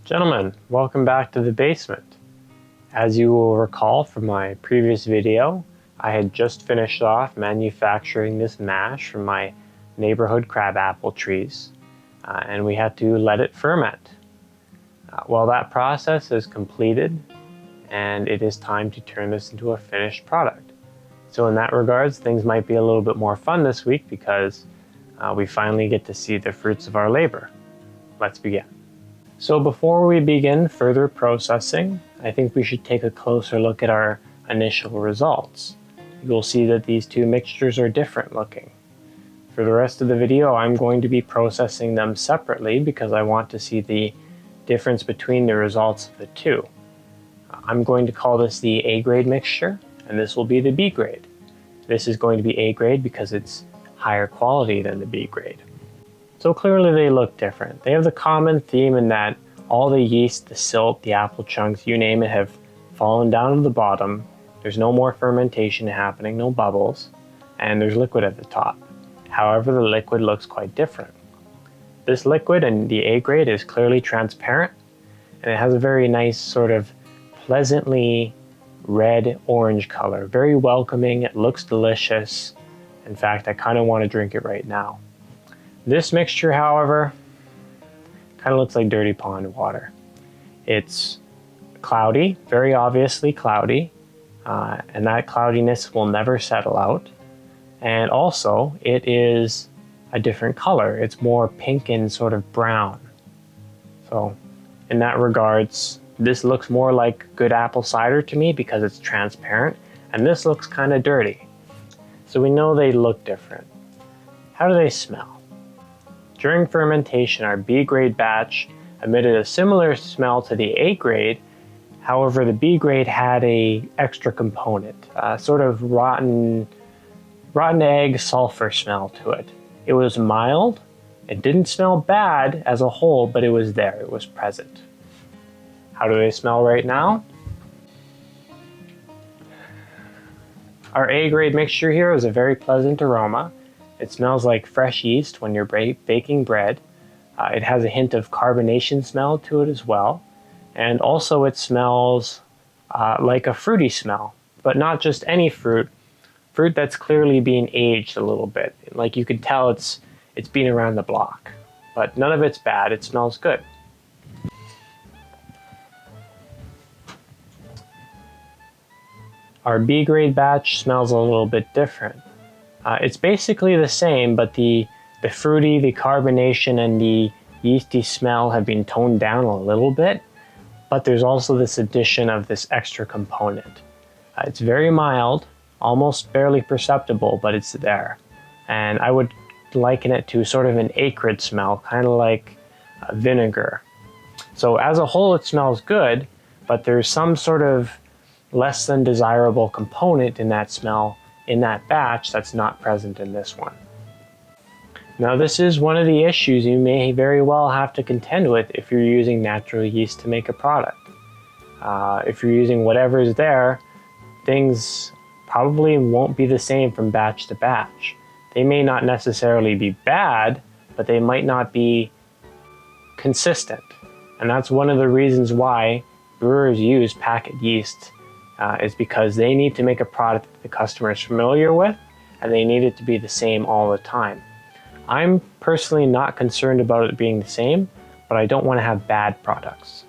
Gentlemen, welcome back to the basement. As you will recall from my previous video, I had just finished off manufacturing this mash from my neighborhood crabapple trees, and we had to let it ferment. Well, that process is completed, and it is time to turn this into a finished product. So in that regards, things might be a little bit more fun this week because we finally get to see the fruits of our labor. Let's begin. So before we begin further processing, I think we should take a closer look at our initial results. You'll see that these two mixtures are different looking. For the rest of the video, I'm going to be processing them separately because I want to see the difference between the results of the two. I'm going to call this the A grade mixture, and this will be the B grade. This is going to be A grade because it's higher quality than the B grade. So clearly they look different. They have the common theme in that all the yeast, the silt, the apple chunks, you name it, have fallen down to the bottom. There's no more fermentation happening, no bubbles, and there's liquid at the top. However, the liquid looks quite different. This liquid in the A grade is clearly transparent, and it has a very nice sort of pleasantly red-orange color. Very welcoming, it looks delicious. In fact, I kind of want to drink it right now. This mixture, however, kind of looks like dirty pond water. It's cloudy, very obviously cloudy, and that cloudiness will never settle out. And also, it is a different color. It's more pink and sort of brown. So, in that regards, this looks more like good apple cider to me because it's transparent, and this looks kind of dirty. So we know they look different. How do they smell? During fermentation, our B grade batch emitted a similar smell to the A grade. However, the B grade had an extra component, sort of rotten egg sulfur smell to it. It was mild. It didn't smell bad as a whole, but it was there. It was present. How do they smell right now? Our A grade mixture here is a very pleasant aroma. It smells like fresh yeast when you're baking bread. It has a hint of carbonation smell to it as well. And also it smells like a fruity smell, but not just any fruit. Fruit that's clearly being aged a little bit. Like you can tell it's been around the block. But none of it's bad, it smells good. Our B grade batch smells a little bit different. It's basically the same, but the fruity, the carbonation, and the yeasty smell have been toned down a little bit, but there's also this addition of this extra component. It's very mild, almost barely perceptible, but it's there. And I would liken it to sort of an acrid smell, kind of like vinegar. So as a whole, it smells good, but there's some sort of less than desirable component in that smell in that batch that's not present in this one. Now this is one of the issues you may very well have to contend with if you're using natural yeast to make a product. If you're using whatever is there, things probably won't be the same from batch to batch. They may not necessarily be bad, but they might not be consistent. And that's one of the reasons why brewers use packet yeast is because they need to make a product that the customer is familiar with, and they need it to be the same all the time. I'm personally not concerned about it being the same, but I don't want to have bad products.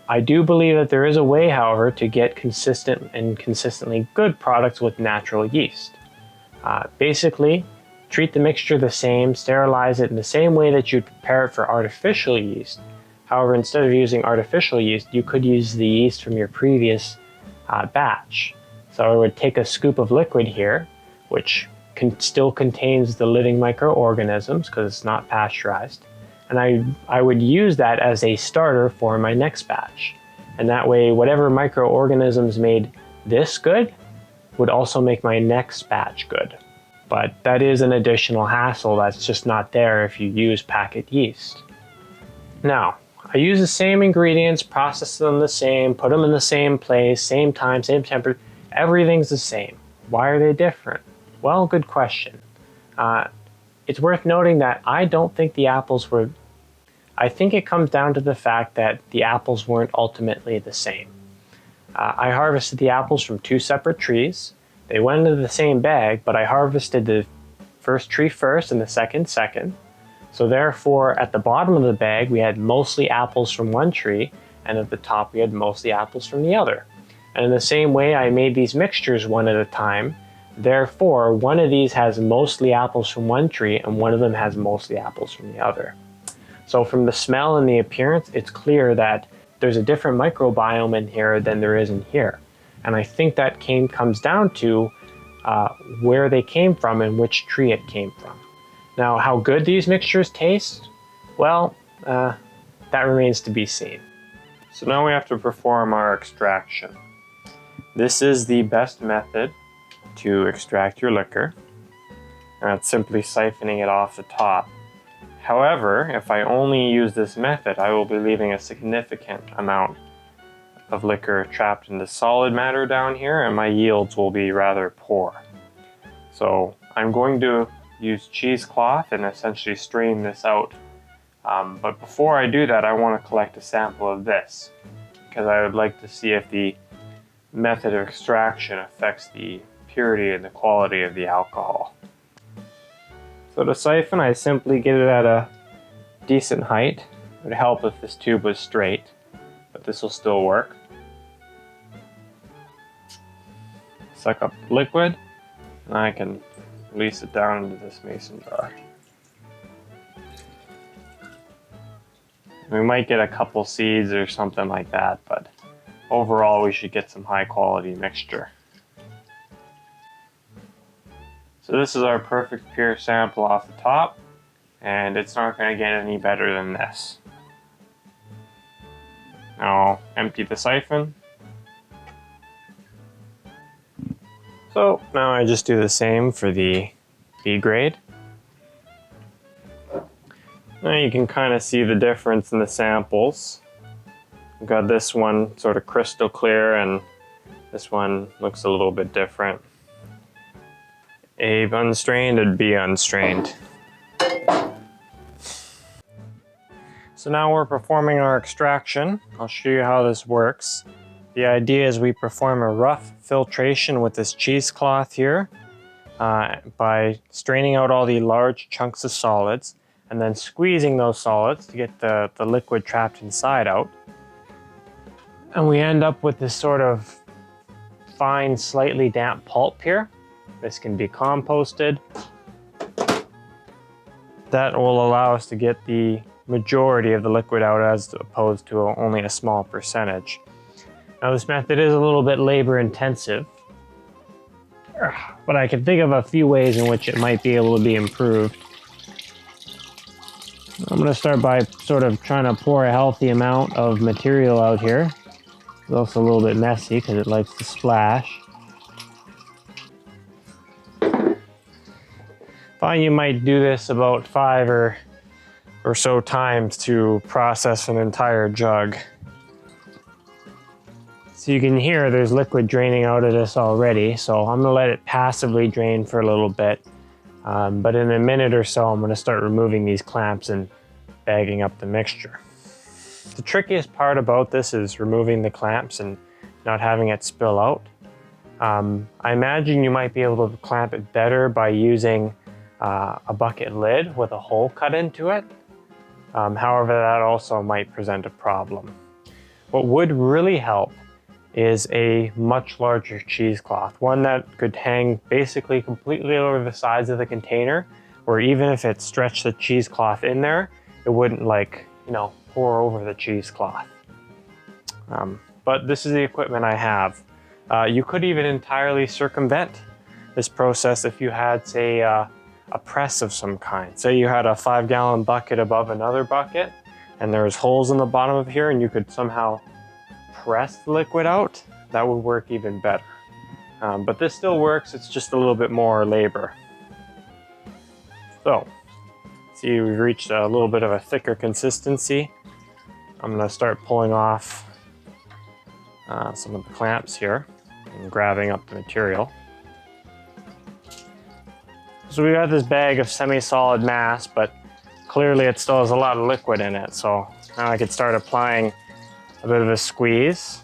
I do believe that there is a way, however, to get consistent and consistently good products with natural yeast. Basically, treat the mixture the same, sterilize it in the same way that you'd prepare it for artificial yeast. However, instead of using artificial yeast, you could use the yeast from your previous batch. So I would take a scoop of liquid here, which still contains the living microorganisms because it's not pasteurized, and I would use that as a starter for my next batch. And that way, whatever microorganisms made this good would also make my next batch good. But that is an additional hassle that's just not there if you use packet yeast. Now, I use the same ingredients, process them the same, put them in the same place, same time, same temperature. Everything's the same. Why are they different? Well, good question. It's worth noting that I don't think the apples were I think it comes down to the fact that the apples weren't ultimately the same. I harvested the apples from 2 separate trees. They went into the same bag, but I harvested the first tree first and the second second. So therefore, at the bottom of the bag, we had mostly apples from one tree, and at the top, we had mostly apples from the other. And in the same way, I made these mixtures one at a time. Therefore, one of these has mostly apples from one tree, and one of them has mostly apples from the other. So from the smell and the appearance, it's clear that there's a different microbiome in here than there is in here. And I think that comes down to where they came from and which tree it came from. Now, how good these mixtures taste? Well, that remains to be seen. So now we have to perform our extraction. This is the best method to extract your liquor, and that's simply siphoning it off the top. However, if I only use this method, I will be leaving a significant amount of liquor trapped in the solid matter down here, and my yields will be rather poor. So I'm going to use cheesecloth and essentially strain this out. But before I do that, I want to collect a sample of this, because I would like to see if the method of extraction affects the purity and the quality of the alcohol. So to siphon, I simply get it at a decent height. It would help if this tube was straight, but this will still work. Suck up liquid, and I can release it down into this mason jar. We might get a couple seeds or something like that, but overall we should get some high quality mixture. So this is our perfect pure sample off the top, and it's not going to get any better than this. Now I'll empty the siphon. So now I just do the same for the B grade. Now you can kind of see the difference in the samples. We've got this one sort of crystal clear, and this one looks a little bit different. A unstrained and B unstrained. So now we're performing our extraction. I'll show you how this works. The idea is we perform a rough filtration with this cheesecloth here by straining out all the large chunks of solids and then squeezing those solids to get the liquid trapped inside out. And we end up with this sort of fine, slightly damp pulp here. This can be composted. That will allow us to get the majority of the liquid out as opposed to only a small percentage. Now this method is a little bit labor intensive, but I can think of a few ways in which it might be able to be improved. I'm going to start by sort of trying to pour a healthy amount of material out here. It's also a little bit messy because it likes to splash. Find you might do this about 5 or so times to process an entire jug. So you can hear there's liquid draining out of this already, so I'm going to let it passively drain for a little bit. But in a minute or so, I'm going to start removing these clamps and bagging up the mixture. The trickiest part about this is removing the clamps and not having it spill out. I imagine you might be able to clamp it better by using a bucket lid with a hole cut into it. However, that also might present a problem. What would really help is a much larger cheesecloth, one that could hang basically completely over the sides of the container, where even if it stretched the cheesecloth in there, it wouldn't pour over the cheesecloth. But this is the equipment I have. You could even entirely circumvent this process if you had, say, a press of some kind. Say you had a 5-gallon bucket above another bucket, and there's holes in the bottom of here, and you could somehow press the liquid out. That would work even better. But this still works, it's just a little bit more labor. So, see, we've reached a little bit of a thicker consistency. I'm going to start pulling off some of the clamps here and grabbing up the material. So we got this bag of semi-solid mass, but clearly it still has a lot of liquid in it, so now I could start applying a bit of a squeeze.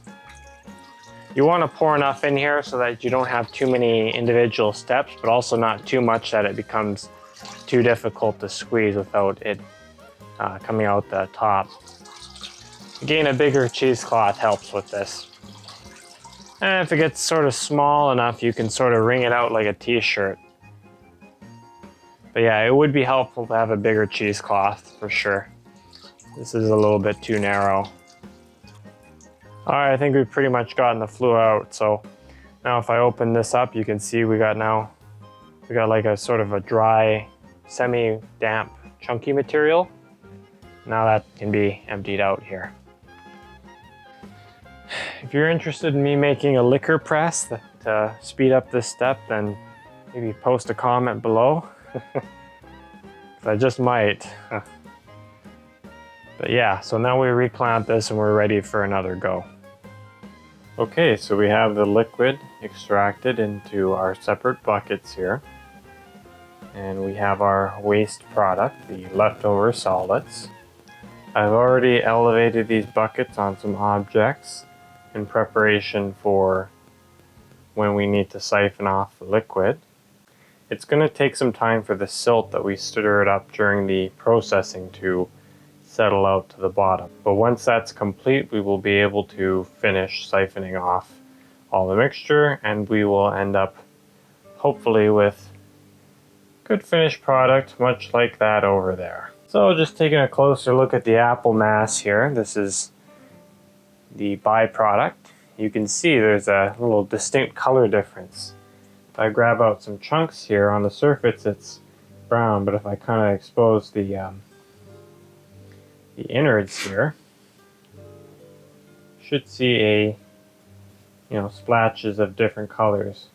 You want to pour enough in here so that you don't have too many individual steps, but also not too much that it becomes too difficult to squeeze without it coming out the top. Again, a bigger cheesecloth helps with this. And if it gets sort of small enough, you can sort of wring it out like a t-shirt. But yeah, it would be helpful to have a bigger cheesecloth for sure. This is a little bit too narrow. All right, I think we've pretty much gotten the flue out. So now if I open this up, you can see we got like a sort of a dry, semi-damp, chunky material. Now that can be emptied out here. If you're interested in me making a liquor press to speed up this step, then maybe post a comment below. I just might. But yeah, so now we reclamp this and we're ready for another go. Okay, so we have the liquid extracted into our separate buckets here. And we have our waste product, the leftover solids. I've already elevated these buckets on some objects in preparation for when we need to siphon off the liquid. It's going to take some time for the silt that we stirred up during the processing to settle out to the bottom. But once that's complete, we will be able to finish siphoning off all the mixture, and we will end up hopefully with good finished product, much like that over there. So just taking a closer look at the apple mass here. This is the byproduct. You can see there's a little distinct color difference. If I grab out some chunks here on the surface, it's brown, but if I kind of expose the innards here, should see splashes of different colors.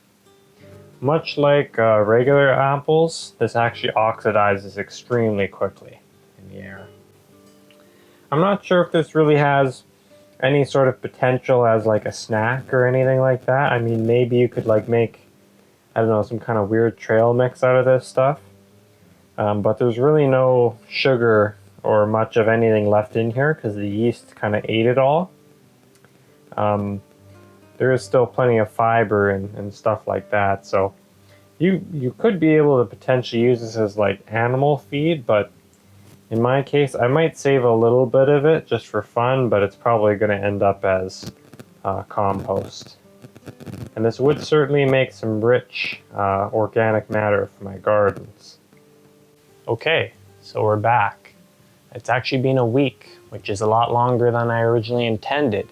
Much like regular apples, this actually oxidizes extremely quickly in the air. I'm not sure if this really has any sort of potential as like a snack or anything like that. I mean, maybe you could like make, I don't know, some kind of weird trail mix out of this stuff. But there's really no sugar or much of anything left in here because the yeast kind of ate it all. There is still plenty of fiber and stuff like that, so you could be able to potentially use this as like animal feed, but in my case I might save a little bit of it just for fun, but it's probably going to end up as compost. And this would certainly make some rich organic matter for my gardens. Okay, so we're back. It's actually been a week, which is a lot longer than I originally intended.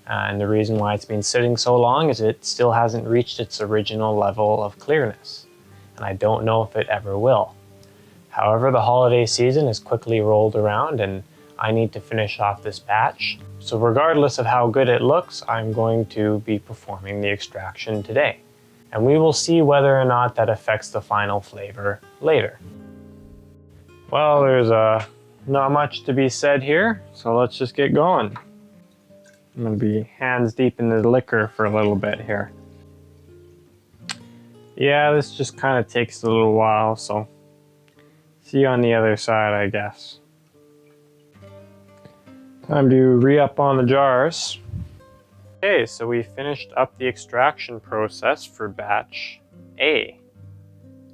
And the reason why it's been sitting so long is it still hasn't reached its original level of clearness. And I don't know if it ever will. However, the holiday season has quickly rolled around and I need to finish off this batch. So regardless of how good it looks, I'm going to be performing the extraction today. And we will see whether or not that affects the final flavor later. Well, there's not much to be said here, so let's just get going. I'm going to be hands deep in the liquor for a little bit here. Yeah, this just kind of takes a little while, so see you on the other side, I guess. Time to re-up on the jars. Okay, so we finished up the extraction process for batch A,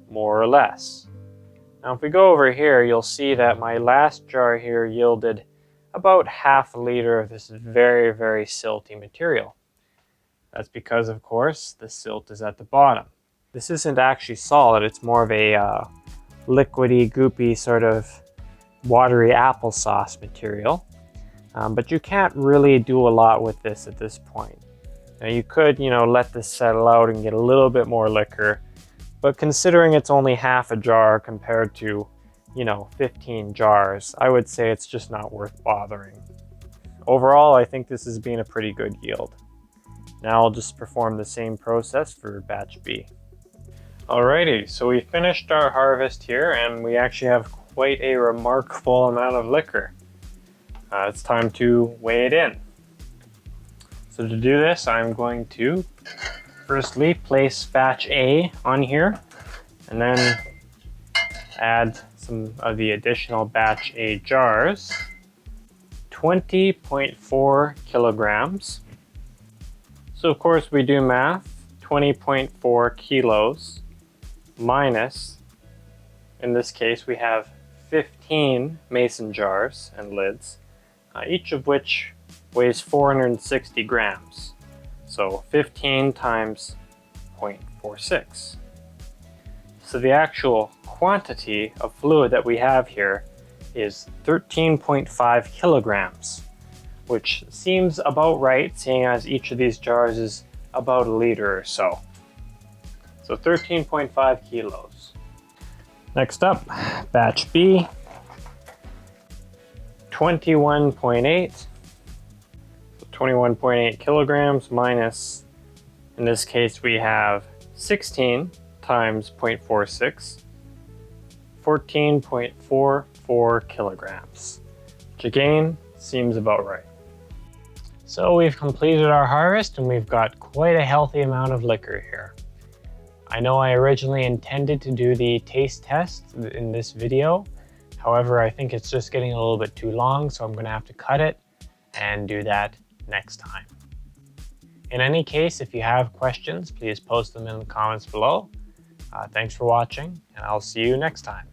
more or less. Now if we go over here, you'll see that my last jar here yielded about half a liter of this very, very silty material. That's because, of course, the silt is at the bottom. This isn't actually solid, it's more of a liquidy, goopy, sort of watery applesauce material. But you can't really do a lot with this at this point. Now you could, let this settle out and get a little bit more liquor, but considering it's only half a jar compared to 15 jars, I would say it's just not worth bothering. Overall, I think this has been a pretty good yield. Now I'll just perform the same process for batch B. Alrighty, so we finished our harvest here and we actually have quite a remarkable amount of liquor. It's time to weigh it in. So to do this, I'm going to firstly place batch A on here and then add some of the additional batch A jars. 20.4 kilograms. So of course we do math. 20.4 kilos minus, in this case we have 15 mason jars and lids, each of which weighs 460 grams. So 15 times 0.46. So the actual quantity of fluid that we have here is 13.5 kilograms, which seems about right, seeing as each of these jars is about a liter or so. So 13.5 kilos. Next up, batch B, 21.8. So 21.8 kilograms minus, in this case we have 16 times 0.46, 14.44 kilograms, which again seems about right. So we've completed our harvest and we've got quite a healthy amount of liquor here. I know I originally intended to do the taste test in this video. However, I think it's just getting a little bit too long, so I'm going to have to cut it and do that next time. In any case, if you have questions, please post them in the comments below. Thanks for watching, and I'll see you next time.